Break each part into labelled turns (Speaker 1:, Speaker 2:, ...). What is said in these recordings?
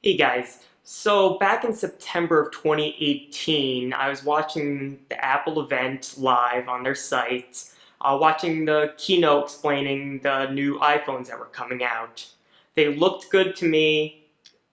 Speaker 1: Hey guys, so back in September of 2018, I was watching the Apple event live on their site, watching the keynote explaining the new iPhones that were coming out. They looked good to me,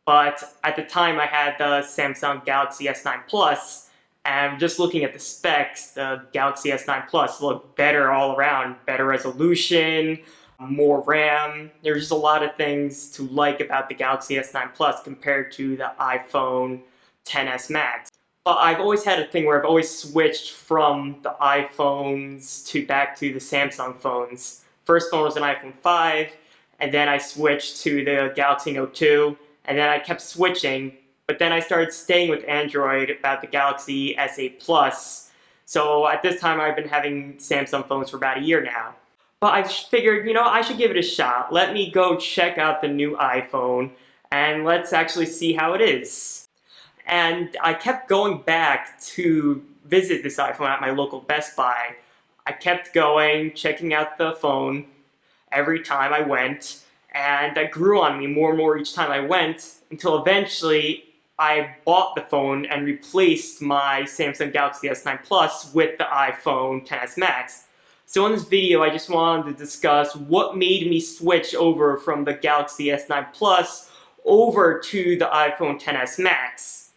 Speaker 1: but at the time I had the Samsung Galaxy S9 Plus, and just looking at the specs, the Galaxy S9 Plus looked better all around, better resolution, more RAM. There's just a lot of things to like about the Galaxy S9 Plus compared to the iPhone XS Max. But I've always had a thing where I've always switched from the iPhones to back to the Samsung phones. First phone was an iPhone 5, and then I switched to the Galaxy Note 2, and then I kept switching, but then I started staying with Android about the Galaxy S8 Plus. So at this time I've been having Samsung phones for about a year now. But I figured, I should give it a shot. Let me go check out the new iPhone and let's actually see how it is. And I kept going back to visit this iPhone at my local Best Buy. I kept going, checking out the phone every time I went, and that grew on me more and more each time I went until eventually I bought the phone and replaced my Samsung Galaxy S9 Plus with the iPhone XS Max. So in this video, I just wanted to discuss what made me switch over from the Galaxy S9 Plus over to the iPhone XS Max.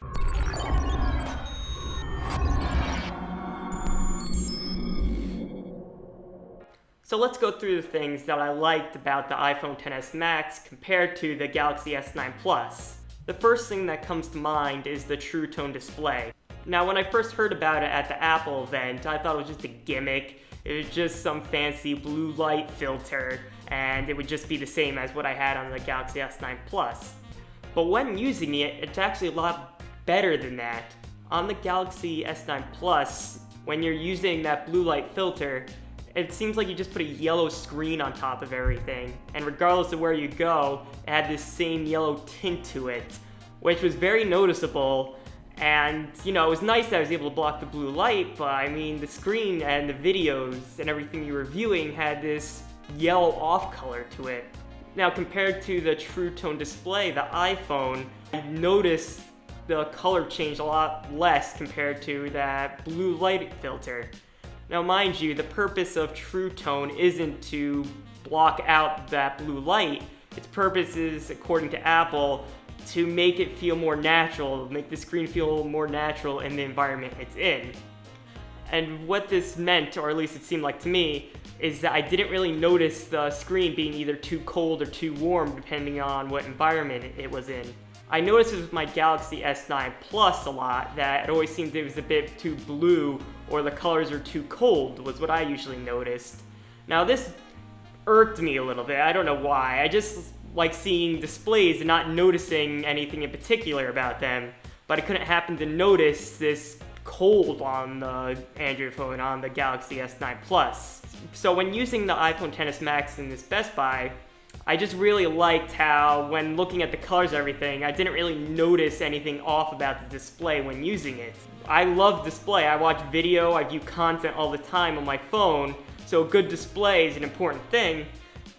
Speaker 1: So let's go through the things that I liked about the iPhone XS Max compared to the Galaxy S9 Plus. The first thing that comes to mind is the True Tone display. Now, when I first heard about it at the Apple event, I thought it was just a gimmick. It was just some fancy blue light filter, and it would just be the same as what I had on the Galaxy S9 Plus. But when using it, it's actually a lot better than that. On the Galaxy S9 Plus, when you're using that blue light filter, it seems like you just put a yellow screen on top of everything, and regardless of where you go, it had this same yellow tint to it, which was very noticeable. And, it was nice that I was able to block the blue light, but I mean, the screen and the videos and everything you were viewing had this yellow off color to it. Now, compared to the True Tone display, the iPhone, I noticed the color changed a lot less compared to that blue light filter. Now, mind you, the purpose of True Tone isn't to block out that blue light. Its purpose is, according to Apple, to make it feel more natural, make the screen feel more natural in the environment it's in. And what this meant, or at least it seemed like to me, is that I didn't really notice the screen being either too cold or too warm depending on what environment it was in. I noticed with my Galaxy S9 Plus a lot that it always seemed it was a bit too blue or the colors are too cold was what I usually noticed. Now this irked me a little bit, I don't know why. I just like seeing displays and not noticing anything in particular about them, but I couldn't happen to notice this cold on the Android phone on the Galaxy S9 Plus. So when using the iPhone XS Max in this Best Buy, I just really liked how when looking at the colors and everything, I didn't really notice anything off about the display when using it. I love display, I watch video, I view content all the time on my phone, so a good display is an important thing.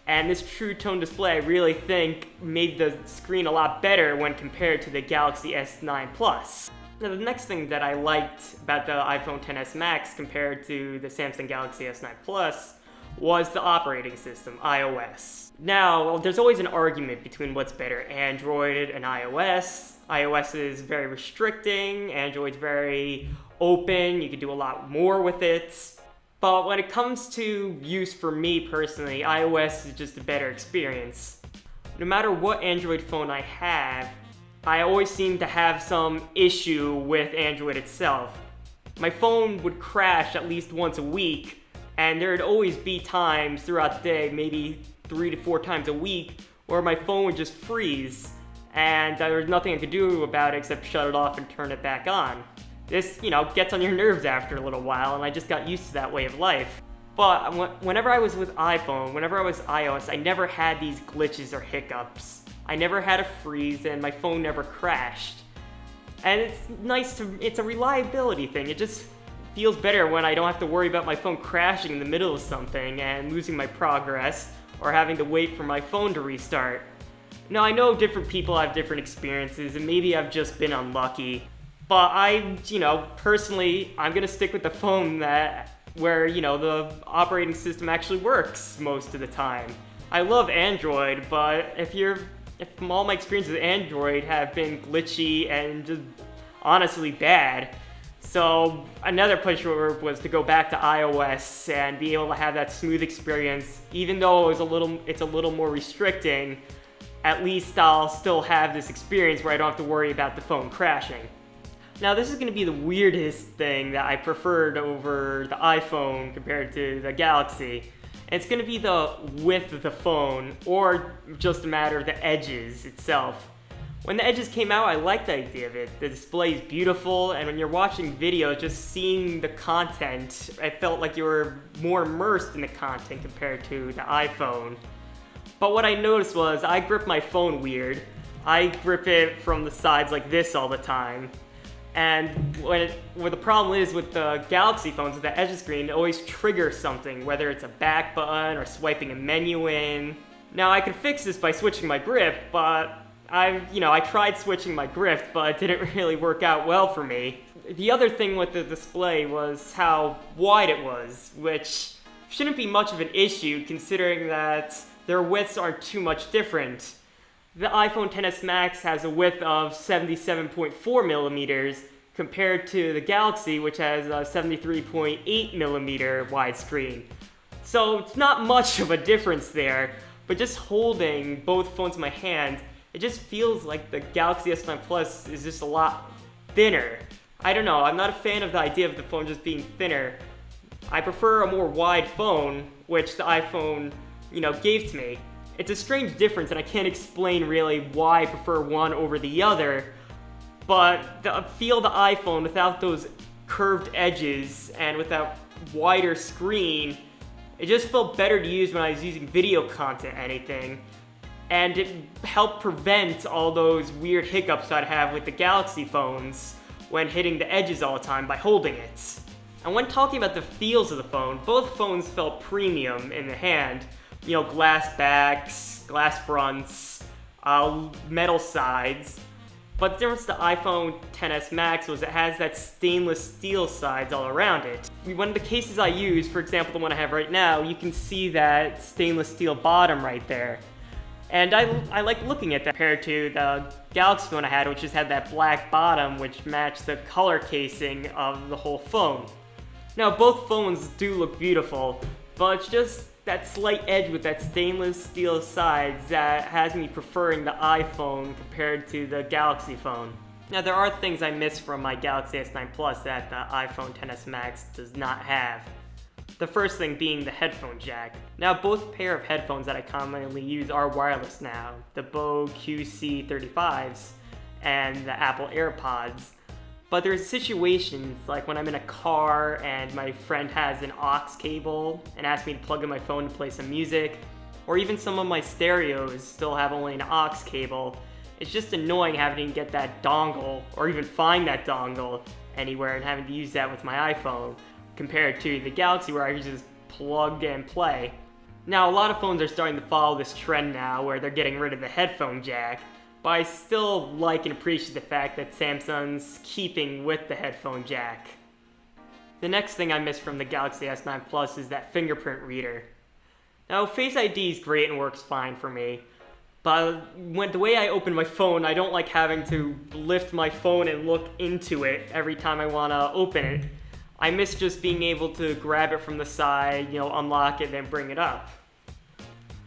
Speaker 1: And this True Tone display, I really think, made the screen a lot better when compared to the Galaxy S9 Plus. Now, the next thing that I liked about the iPhone XS Max compared to the Samsung Galaxy S9 Plus was the operating system, iOS. Now, there's always an argument between what's better, Android and iOS. iOS is very restricting, Android's very open, you can do a lot more with it. But when it comes to use for me personally, iOS is just a better experience. No matter what Android phone I have, I always seem to have some issue with Android itself. My phone would crash at least once a week, and there'd always be times throughout the day, maybe 3 to 4 times a week, where my phone would just freeze, and there was nothing I could do about it except shut it off and turn it back on. This, gets on your nerves after a little while, and I just got used to that way of life. But whenever I was with iPhone, whenever I was iOS, I never had these glitches or hiccups. I never had a freeze, and my phone never crashed. And it's a reliability thing. It just feels better when I don't have to worry about my phone crashing in the middle of something and losing my progress, or having to wait for my phone to restart. Now, I know different people have different experiences, and maybe I've just been unlucky, but personally, I'm gonna stick with the phone where the operating system actually works most of the time. I love Android, but if all my experiences with Android have been glitchy and just honestly bad, so another push was to go back to iOS and be able to have that smooth experience. Even though it's a little more restricting, at least I'll still have this experience where I don't have to worry about the phone crashing. Now, this is going to be the weirdest thing that I preferred over the iPhone compared to the Galaxy. It's going to be the width of the phone, or just a matter of the edges itself. When the edges came out, I liked the idea of it. The display is beautiful, and when you're watching video, just seeing the content, I felt like you were more immersed in the content compared to the iPhone. But what I noticed was I grip my phone weird. I grip it from the sides like this all the time. And what the problem is with the Galaxy phones, with the edge of the screen, it always triggers something, whether it's a back button or swiping a menu in. Now, I could fix this by switching my grip, but I tried switching my grip, but it didn't really work out well for me. The other thing with the display was how wide it was, which shouldn't be much of an issue considering that their widths aren't too much different. The iPhone XS Max has a width of 77.4 millimeters compared to the Galaxy, which has a 73.8 millimeter widescreen. So it's not much of a difference there, but just holding both phones in my hand, it just feels like the Galaxy S9 Plus is just a lot thinner. I don't know, I'm not a fan of the idea of the phone just being thinner. I prefer a more wide phone, which the iPhone, gave to me. It's a strange difference, and I can't explain really why I prefer one over the other, but the feel of the iPhone without those curved edges and without wider screen, it just felt better to use when I was using video content, anything. And it helped prevent all those weird hiccups I'd have with the Galaxy phones when hitting the edges all the time by holding it. And when talking about the feels of the phone, both phones felt premium in the hand. Glass backs, glass fronts, metal sides. But the difference to the iPhone XS Max was it has that stainless steel sides all around it. One of the cases I use, for example the one I have right now, you can see that stainless steel bottom right there. And I like looking at that compared to the Galaxy phone I had, which just had that black bottom which matched the color casing of the whole phone. Now, both phones do look beautiful, but it's just that slight edge with that stainless steel sides that has me preferring the iPhone compared to the Galaxy phone. Now, there are things I miss from my Galaxy S9 Plus that the iPhone XS Max does not have. The first thing being the headphone jack. Now, both pair of headphones that I commonly use are wireless now, the Bose QC35s and the Apple AirPods. But there's situations like when I'm in a car and my friend has an aux cable and asks me to plug in my phone to play some music, or even some of my stereos still have only an aux cable. It's just annoying having to get that dongle, or even find that dongle anywhere and having to use that with my iPhone, compared to the Galaxy where I can just plug and play. Now, a lot of phones are starting to follow this trend now where they're getting rid of the headphone jack, but I still like and appreciate the fact that Samsung's keeping with the headphone jack. The next thing I miss from the Galaxy S9 Plus is that fingerprint reader. Now, Face ID is great and works fine for me, but the way I open my phone, I don't like having to lift my phone and look into it every time I want to open it. I miss just being able to grab it from the side, unlock it, and then bring it up.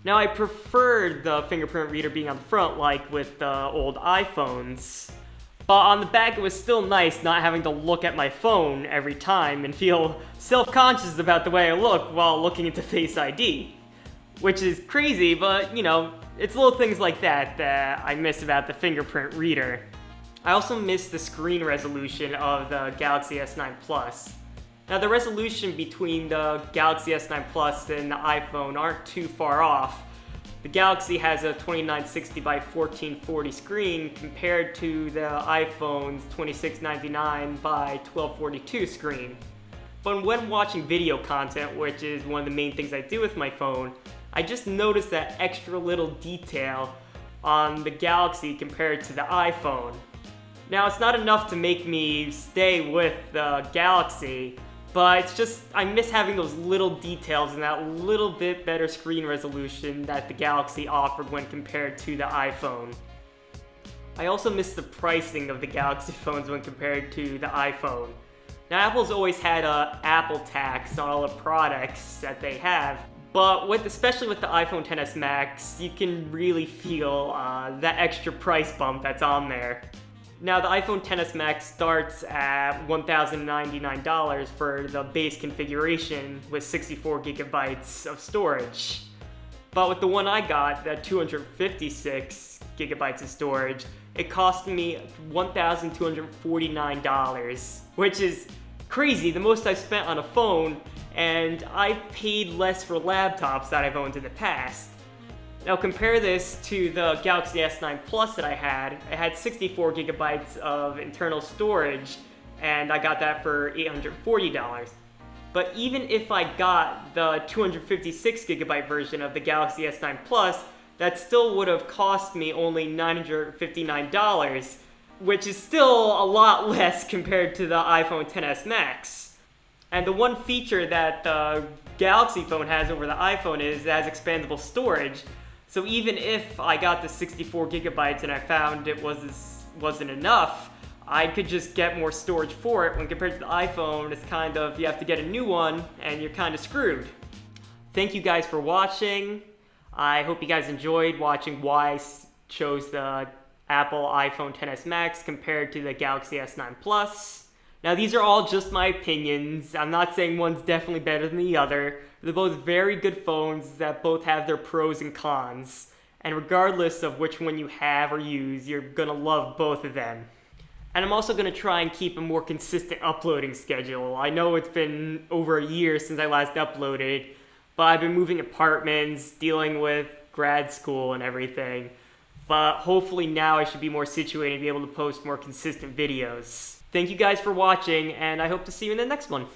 Speaker 1: Now, I preferred the fingerprint reader being on the front, like with the old iPhones. But on the back, it was still nice not having to look at my phone every time and feel self-conscious about the way I look while looking into Face ID. Which is crazy, but, it's little things like that that I miss about the fingerprint reader. I also miss the screen resolution of the Galaxy S9 Plus. Now, the resolution between the Galaxy S9 Plus and the iPhone aren't too far off. The Galaxy has a 2960 by 1440 screen compared to the iPhone's 2699 by 1242 screen. But when watching video content, which is one of the main things I do with my phone, I just noticed that extra little detail on the Galaxy compared to the iPhone. Now, it's not enough to make me stay with the Galaxy, but it's just, I miss having those little details and that little bit better screen resolution that the Galaxy offered when compared to the iPhone. I also miss the pricing of the Galaxy phones when compared to the iPhone. Now, Apple's always had a Apple tax on all the products that they have, but especially with the iPhone XS Max, you can really feel that extra price bump that's on there. Now, the iPhone XS Max starts at $1,099 for the base configuration with 64 gigabytes of storage. But with the one I got, that 256 gigabytes of storage, it cost me $1,249, which is crazy, the most I've spent on a phone, and I've paid less for laptops that I've owned in the past. Now compare this to the Galaxy S9 Plus that I had. It had 64 gigabytes of internal storage, and I got that for $840. But even if I got the 256 gigabyte version of the Galaxy S9 Plus, that still would have cost me only $959, which is still a lot less compared to the iPhone XS Max. And the one feature that the Galaxy phone has over the iPhone is it has expandable storage. So even if I got the 64 gigabytes and I found it wasn't enough, I could just get more storage for it. When compared to the iPhone, it's kind of, you have to get a new one and you're kind of screwed. Thank you guys for watching. I hope you guys enjoyed watching why I chose the Apple iPhone XS Max compared to the Galaxy S9 Plus. Now, these are all just my opinions. I'm not saying one's definitely better than the other. They're both very good phones that both have their pros and cons. And regardless of which one you have or use, you're gonna love both of them. And I'm also gonna try and keep a more consistent uploading schedule. I know it's been over a year since I last uploaded, but I've been moving apartments, dealing with grad school and everything. But hopefully now I should be more situated and be able to post more consistent videos. Thank you guys for watching, and I hope to see you in the next one.